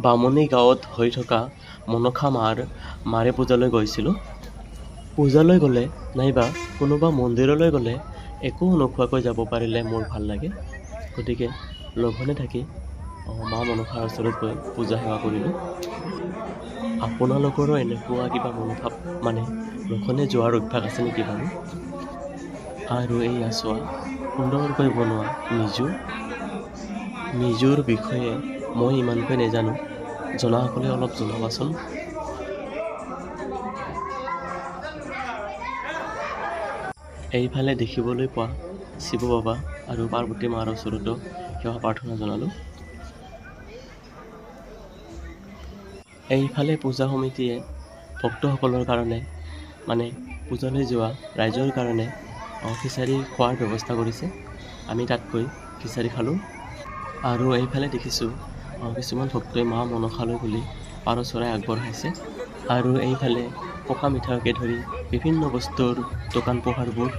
বামুণী গাঁৱত হৈ থকা মনসা মাৰে পূজালৈ গৈছিলোঁ। পূজালৈ গ'লে নাইবা কোনোবা মন্দিৰলৈ গ'লে একো নোখোৱাকৈ যাব পাৰিলে মোৰ ভাল লাগে। গতিকে লঘোণে থাকি মা মনসাৰ ওচৰত গৈ পূজা সেৱা কৰিলোঁ। আপোনালোকৰো এনেকুৱা কিবা মনোভাৱ মানে লঘোণে যোৱাৰ অভ্যাস আছে নেকি বাৰু? আৰু এইয়া চোৱা সুন্দৰকৈ বনোৱা নিজুৰ বিষয়ে মই ইমানকৈ নাজানো, জনাসকলে অলপ জনাবাচোন। এইফালে দেখিবলৈ পোৱা শিৱ বাবা আৰু পাৰ্বতী মাৰ ওচৰতো সেৱা প্ৰাৰ্থনা জনালোঁ। এইফালে পূজা সমিতিয়ে ভক্তসকলৰ কাৰণে মানে পূজালৈ যোৱা ৰাইজৰ কাৰণে খিচাৰি খোৱাৰ ব্যৱস্থা কৰিছে। আমি তাত গৈ খিচাৰি খালোঁ। আৰু এইফালে দেখিছোঁ কিছুমান ভক্তই মা মনসালৈ বুলি পাৰ চৰাই আগবঢ়াইছে। আৰু এইফালে পকা মিঠাইকে ধৰি বিভিন্ন বস্তুৰ দোকান পোহাৰবোৰ